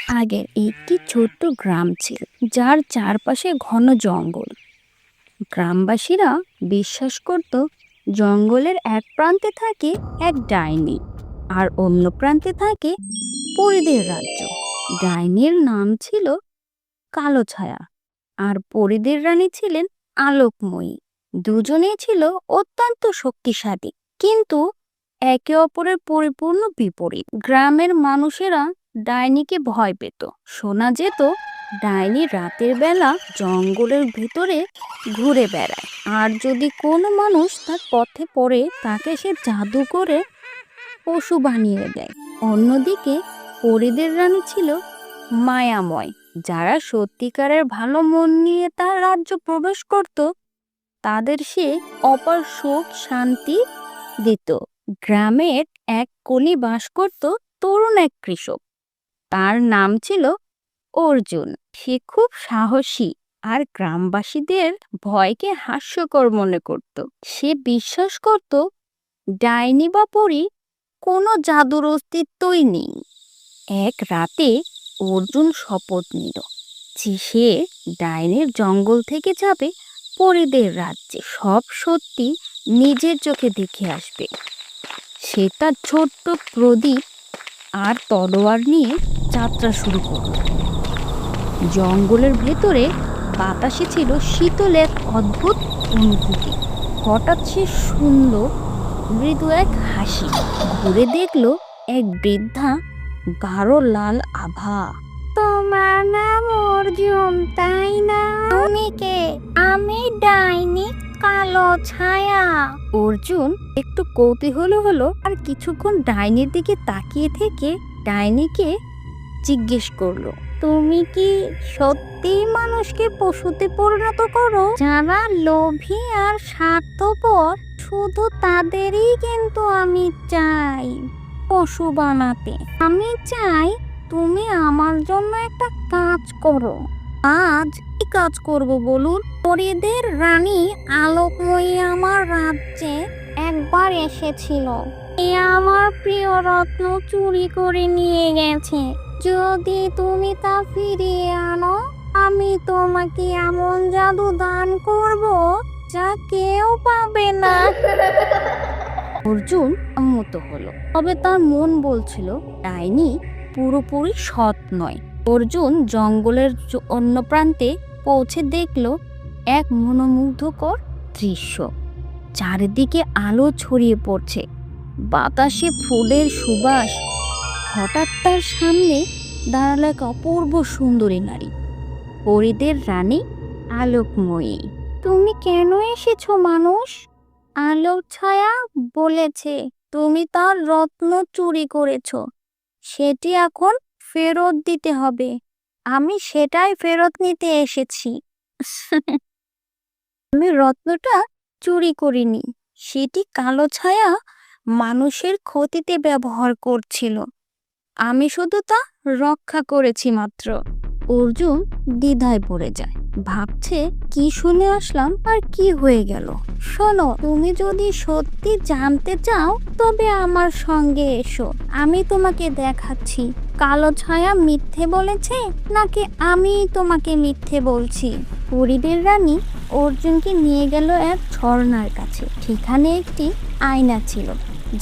আগের একটি ছোট্ট গ্রাম ছিল, যার চারপাশে ঘন জঙ্গল। গ্রামবাসীরা বিশ্বাস করত জঙ্গলের এক প্রান্তে থাকে এক ডাইনি, আর অন্য প্রান্তে থাকে পরিদের রাজ্য। ডাইনির নাম ছিল কালো ছায়া, আর পরিদের রানী ছিলেন আলোকময়ী। দুজনেই ছিল অত্যন্ত শক্তিশালী, কিন্তু একে অপরের পরিপূর্ণ বিপরীত। গ্রামের মানুষেরা ডাইনিকে ভয় পেত। শোনা যেত ডাইনি রাতের বেলা জঙ্গলের ভিতরে ঘুরে বেড়ায়, আর যদি কোনো মানুষ তার পথে পড়ে তাকে সে জাদু করে পশু বানিয়ে দেয়। অন্যদিকে পরিদের রানী ছিল মায়াময়। যারা সত্যিকারের ভালো মন নিয়ে তার রাজ্য প্রবেশ করত, তাদের সে অপার সুখ শান্তি দিত। গ্রামের এক কোণে বাস করত তরুণ এক কৃষক। তার নাম ছিল অর্জুন। সে খুব সাহসী আর গ্রামবাসীদের ভয়কে হাস্যকর মনে করত। সে বিশ্বাস করত ডাইনি বা পরী কোনো জাদুর অস্তিত্বই নেই। এক রাতে অর্জুন শপথ নিল যে সে ডাইনির জঙ্গল থেকে যাবে পরীদের রাজ্যে, সব সত্যি নিজের চোখে দেখে আসবে। সে তার ছোট্ট প্রদীপ আর তলোয়ার নিয়ে যাত্রা শুরু করল। জঙ্গলের ভেতরে বাতাসে ছিল শীতল এক অদ্ভুত অনুভূতি। হঠাৎ সে শুনল মৃদু এক হাসি। ঘুরে দেখলো এক বৃদ্ধা গাঢ় লাল আভা। তোমার নাম অর্জুন, তাই না? তুমি কে? আমি ডাইনি কালো ছায়া। অর্জুন একটু কৌতূহল হলো, আর কিছুক্ষণ ডাইনির দিকে তাকিয়ে থেকে ডাইনিকে জিজ্ঞেস করলো, তুমি কি সত্যি মানুষকে পশুতে পরিণত করো? যারা লোভী আর স্বার্থপর, শুধু তাদেরই কিন্তু আমি চাই পশু বানাতে। আমি চাই তুমি আমার জন্য একটা কাজ করো। আজ কি কাজ করব বলুন? পরীদের রানী আলোকময়ী আমার রাজ্যে একবার এসেছিল। এ আমার প্রিয় রত্ন চুরি করে নিয়ে গেছে। যদি তুমি তা ফিরিয়ে আনো, আমি তোমাকে এমন জাদু দান করব যা কেউ পাবে না। অর্জুন সম্মত হলো, তবে তার মন বলছিল ডাইনি পুরোপুরি সৎ নয়। অর্জুন জঙ্গলের অন্য প্রান্তে পৌঁছে দেখলো এক মনোমুগ্ধকর দৃশ্য। চারিদিকে আলো ছড়িয়ে পড়ছে, বাতাসে ফুলের সুবাস। হঠাৎ তার সামনে দাঁড়ালো এক অপূর্ব সুন্দরী নারী, পরীদের রানী আলোকময়ী। তুমি কেন এসেছো মানুষ? আলোক ছায়া বলেছে তুমি তার রত্ন চুরি করেছো, সেটি এখন ফেরত দিতে হবে। আমি সেটাই ফেরত নিতে এসেছি। আমি রত্নটা চুরি করিনি, সেটি কালো ছায়া মানুষের ক্ষতিতে ব্যবহার করছিল। আমি শুধু তা রক্ষা করেছি মাত্র। অর্জুন দ্বিধায় পড়ে যায়, ভাবছে কি শুনে আসলাম আর কি হয়ে গেল। শোনো, তুমি যদি সত্যি জানতে চাও তবে আমার সঙ্গে এসো। আমি তোমাকে দেখাচ্ছি কালো ছায়া মিথ্যে বলেছে নাকি আমি তোমাকে মিথ্যে বলছি। পরীদের রানী অর্জুনকে নিয়ে গেল এক ঝর্ণার কাছে। সেখানে একটি আয়না ছিল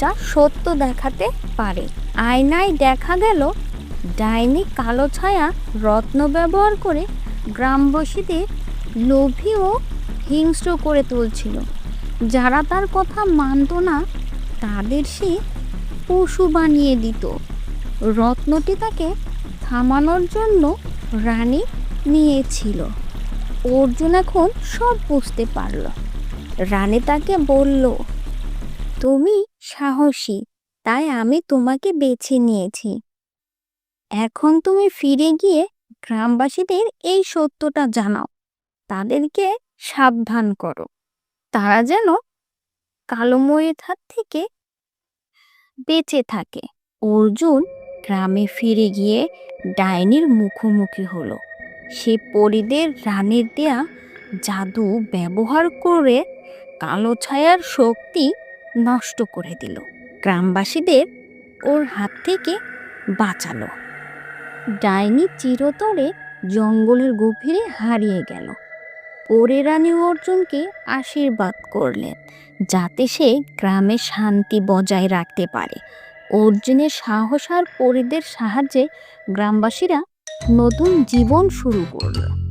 যা সত্য দেখাতে পারে। আয়নায় দেখা গেল ডাইনি কালো ছায়া রত্ন ব্যবহার করে গ্রামবাসীদের লোভী ও হিংস্র করে তুলছিল। যারা তার কথা মানত না তাদের সে পশু বানিয়ে দিত। রত্নটি তাকে থামানোর জন্য রানী নিয়েছিল। অর্জুন এখন সব বুঝতে পারল। রানী তাকে বলল, তুমি সাহসী, তাই আমি তোমাকে বেছে নিয়েছি। এখন তুমি ফিরে গিয়ে গ্রামবাসীদের এই সত্যটা জানাও, তাদেরকে সাবধান করো, তারা যেন কালোময়ীর হাত থেকে বেঁচে থাকে। অর্জুন গ্রামে ফিরে গিয়ে ডাইনির মুখোমুখি হলো। সে পরীদের রানীর দেয়া জাদু ব্যবহার করে কালো ছায়ার শক্তি নষ্ট করে দিল, গ্রামবাসীদের ওর হাত থেকে বাঁচালো। ডাইনি চিরতরে জঙ্গলের গভীরে হারিয়ে গেল। পরে রানী অর্জুনকে আশীর্বাদ করলেন যাতে সে গ্রামে শান্তি বজায় রাখতে পারে। অর্জুনের সাহস আর পরীদের সাহায্যে গ্রামবাসীরা নতুন জীবন শুরু করলো।